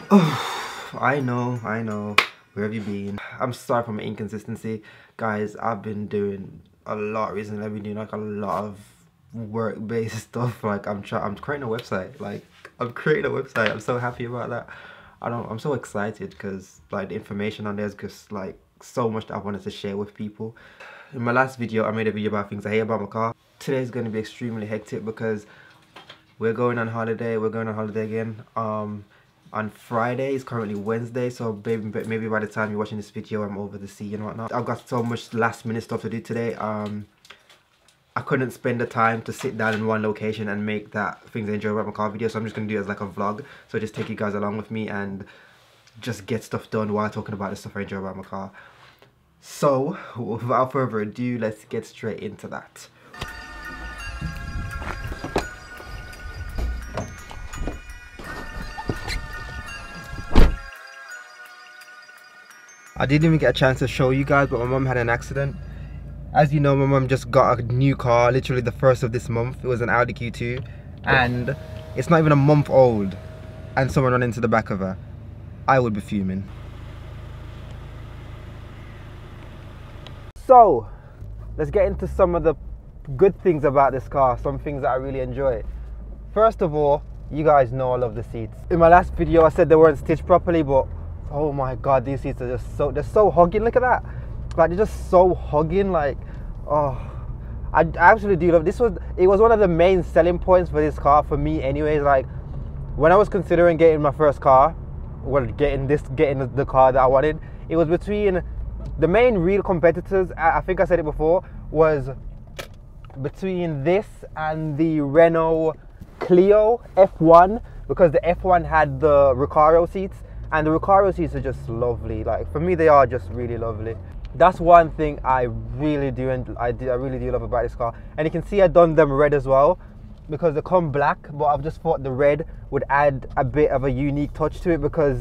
Oh, I know. Where have you been? I'm sorry for my inconsistency. Guys, I've been doing a lot recently. I've been doing like a lot of work-based stuff. Like I'm creating a website. I'm so happy about that. I'm so excited because like the information on there is just like so much that I wanted to share with people. In my last video, I made a video about things I hate about my car. Today's going to be extremely hectic because we're going on holiday. We're going on holiday again. On Friday. It's currently Wednesday, so maybe by the time you're watching this video, I'm over the sea and whatnot. I've got so much last minute stuff to do today. I couldn't spend the time to sit down in one location and make that things I enjoy about my car video, so I'm just gonna do it as like a vlog. So just take you guys along with me and just get stuff done while talking about the stuff I enjoy about my car. So without further ado, let's get straight into that. I didn't even get a chance to show you guys, but my mum had an accident. As you know, my mum just got a new car, literally the first of this month. It was an Audi Q2, and it's not even a month old, and someone ran into the back of her. I would be fuming. So, let's get into some of the good things about this car, some things that I really enjoy. First of all, you guys know I love the seats. In my last video, I said they weren't stitched properly, but oh my god, these seats are just they're so hugging. Look at that, like they're just so hugging. Like, oh, I actually do love this. It was one of the main selling points for this car for me anyways. Like when I was considering getting my first car, well, getting the car that I wanted, it was between the main real competitors, I think I said it before, was between this and the Renault Clio F1, because the F1 had the Recaro seats. And the Recaro seats are just lovely. Like for me, they are just really lovely. That's one thing I really do, and I really do love about this car. And you can see I've done them red as well, because they come black. But I've just thought the red would add a bit of a unique touch to it, because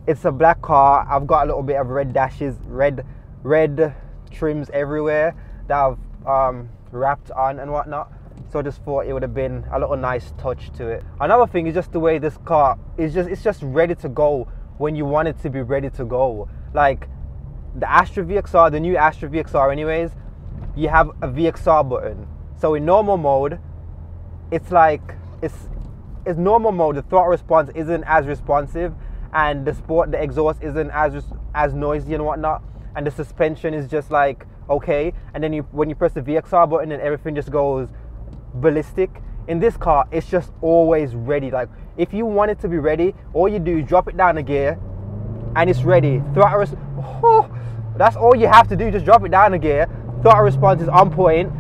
it's a black car. I've got a little bit of red dashes, red trims everywhere that I've wrapped on and whatnot. So I just thought it would have been a little nice touch to it. Another thing is just the way this car is it's just ready to go when you want it to be ready to go. Like the Astra VXR, the new Astra VXR anyways, you have a VXR button. So in normal mode, it's like, it's normal mode, the throttle response isn't as responsive, and the exhaust isn't as noisy and whatnot, and the suspension is just like okay. And then when you press the VXR button, and everything just goes ballistic. In this car, it's just always ready. Like if you want it to be ready, all you do is drop it down a gear and it's ready. That's all you have to do, just drop it down a gear. Throttle response is on point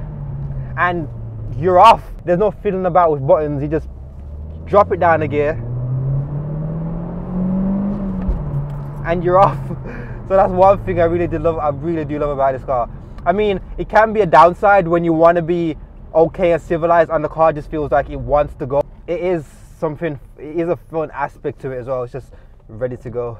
and you're off. There's no fiddling about with buttons. You just drop it down a gear and you're off. So that's one thing I really do love about this car. I mean, it can be a downside when you want to be okay and civilized and the car just feels like it wants to go. It is a fun aspect to it as well. It's just ready to go.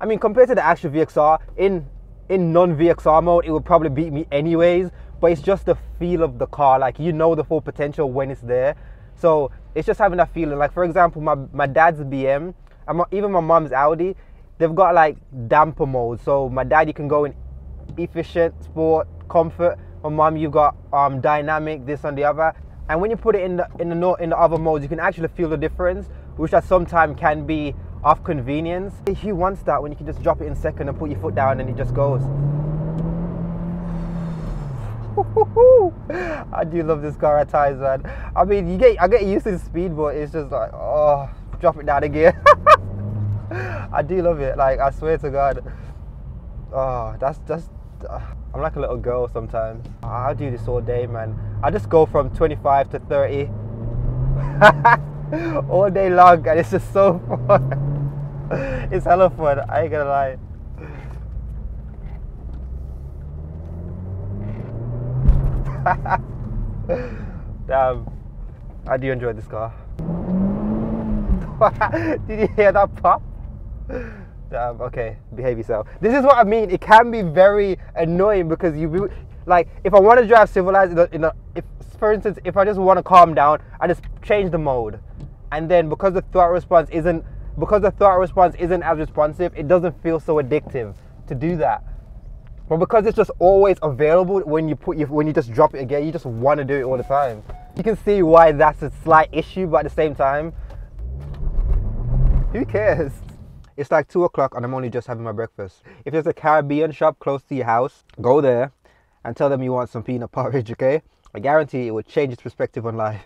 I mean, compared to the actual VXR, in non-VXR mode, it would probably beat me anyways, but it's just the feel of the car. Like, you know the full potential when it's there. So it's just having that feeling. Like for example, my dad's BM, even my mom's Audi, they've got like damper mode. So my dad, you can go in efficient, sport, comfort. My mom, you've got dynamic, this and the other. And when you put it in the other modes, you can actually feel the difference, which that sometimes can be of convenience. Who wants that when you can just drop it in second and put your foot down and it just goes? I do love this car at times, man. I mean, I get used to the speed, but it's just like, oh, drop it down again. I do love it. Like, I swear to God. Oh, that's just. I'm like a little girl sometimes. I do this all day, man. I just go from 25 to 30 all day long, and it's just so fun. It's hella fun, I ain't gonna lie. Damn, I do enjoy this car. Did you hear that pop? Okay, behave yourself. This is what I mean. It can be very annoying because like, if I want to drive civilized, if for instance, if I just want to calm down, I just change the mode, and then because the throttle response isn't because the throttle response isn't as responsive, it doesn't feel so addictive to do that. But because it's just always available when you just drop it again, you just want to do it all the time. You can see why that's a slight issue, but at the same time, who cares? It's like 2 o'clock and I'm only just having my breakfast. If there's a Caribbean shop close to your house, go there and tell them you want some peanut porridge, okay? I guarantee it will change its perspective on life.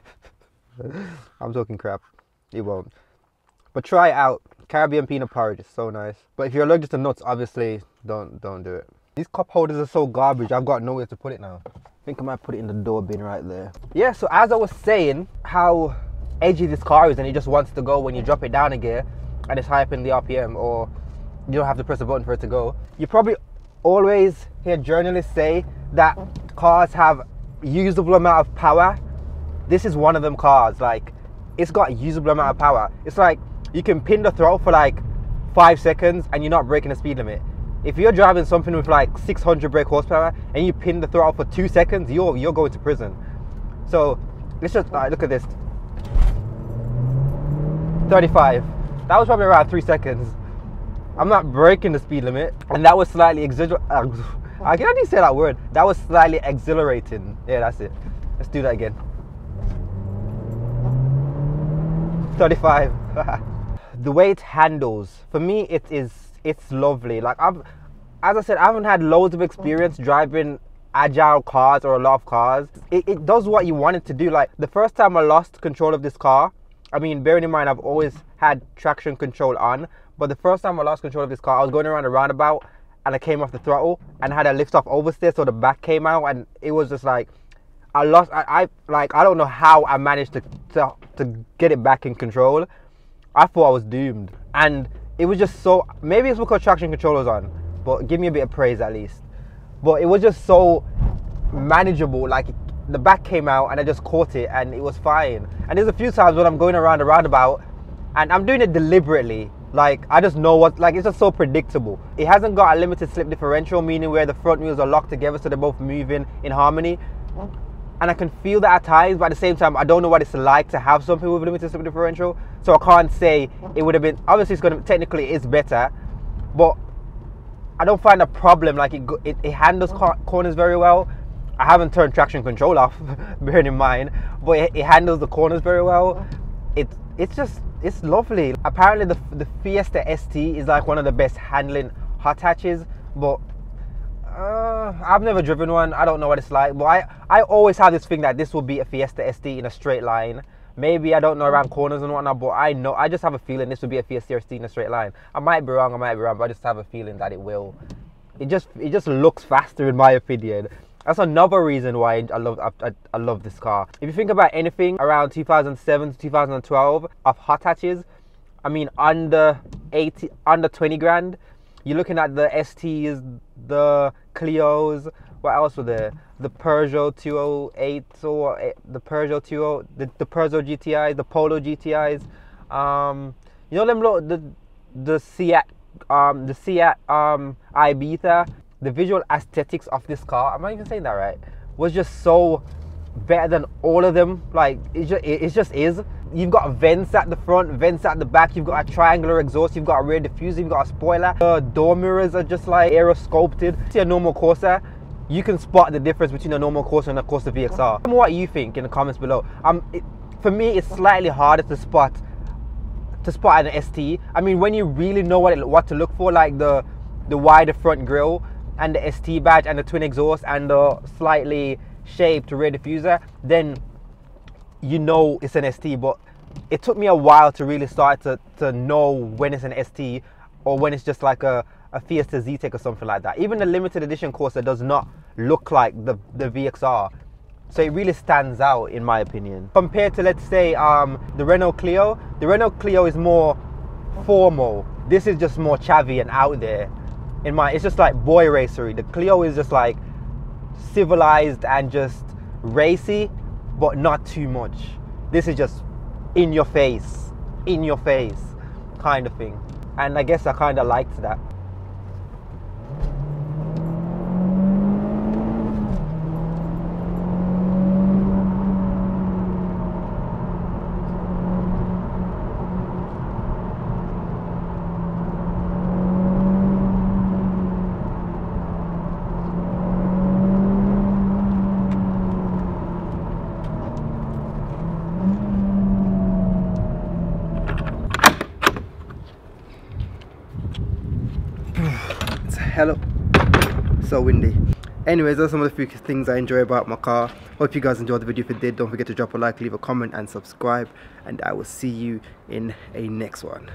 I'm talking crap. It won't. But try it out. Caribbean peanut porridge is so nice. But if you're allergic to nuts, obviously, don't do it. These cup holders are so garbage, I've got nowhere to put it now. I think I might put it in the door bin right there. Yeah, so as I was saying, how edgy this car is and it just wants to go when you drop it down a gear and it's high up in the RPM, or you don't have to press a button for it to go. You probably always hear journalists say that cars have usable amount of power. This is one of them cars. Like, it's got a usable amount of power. It's like you can pin the throttle for like 5 seconds and you're not breaking the speed limit. If you're driving something with like 600 brake horsepower and you pin the throttle for 2 seconds, you're going to prison. So let's just look at this. 35. That was probably around 3 seconds. I'm not breaking the speed limit, and that was slightly exhilarating. I can't even say that word. That was slightly exhilarating. Yeah, that's it. Let's do that again. 35. The way it handles, for me, it's lovely. Like, as I said, I haven't had loads of experience driving agile cars or a lot of cars. It does what you want it to do. Like, the first time I lost control of this car, I mean, bearing in mind I've always had traction control on, but the first time I lost control of this car, I was going around a roundabout and I came off the throttle and had a lift off oversteer, so the back came out, and it was just like I don't know how I managed to get it back in control. I thought I was doomed, and it was just so, maybe it's because traction control was on, but give me a bit of praise at least. But it was just so manageable. Like, the back came out and I just caught it and it was fine. And there's a few times when I'm going around a roundabout and I'm doing it deliberately. Like, I just know what, like, it's just so predictable. It hasn't got a limited slip differential, meaning where the front wheels are locked together so they're both moving in harmony. And I can feel that at times, but at the same time, I don't know what it's like to have something with a limited slip differential. So I can't say it would have been, obviously it's going to, technically it's better, but I don't find a problem. Like, it handles corners very well. I haven't turned traction control off, bearing in mind, but it handles the corners very well. It's lovely. Apparently the Fiesta ST is like one of the best handling hot hatches, but I've never driven one. I don't know what it's like, but I always have this thing that this will be a Fiesta ST in a straight line. Maybe, I don't know, around corners and whatnot, but I just have a feeling this will be a Fiesta ST in a straight line. I might be wrong, but I just have a feeling that it will. It just looks faster, in my opinion. That's another reason why I love this car. If you think about anything around 2007 to 2012 of hot hatches, I mean, under 20 grand, you're looking at the STs, the Clios, what else were there? The Peugeot 208, or the Peugeot 20, the Peugeot GTIs, the Polo GTIs. You know them the Seat Ibiza. The visual aesthetics of this car, I'm not even saying that right, was just so better than all of them. Like, it just is. You've got vents at the front, vents at the back, you've got a triangular exhaust, you've got a rear diffuser, you've got a spoiler. The door mirrors are just like aero sculpted. See a normal Corsa, you can spot the difference between a normal Corsa and a Corsa VXR. Tell me what you think in the comments below. For me, it's slightly harder to spot an ST. I mean, when you really know what to look for, like the wider front grille and the ST badge and the twin exhaust and the slightly shaped rear diffuser, then you know it's an ST. But it took me a while to really start to know when it's an ST or when it's just like a Fiesta Z-Tech or something like that. Even the limited edition Corsa does not look like the VXR, so it really stands out in my opinion. Compared to, let's say, the Renault Clio. The Renault Clio is more formal. This is just more chavvy and out there. It's just like boy racery. The Clio is just like civilized and just racy, but not too much. This is just in your face kind of thing. And I guess I kind of liked that. hello, so windy. Anyways, those are some of the few things I enjoy about my car. Hope you guys enjoyed the video. If you did, don't forget to drop a like, leave a comment and subscribe, and I will see you in a next one.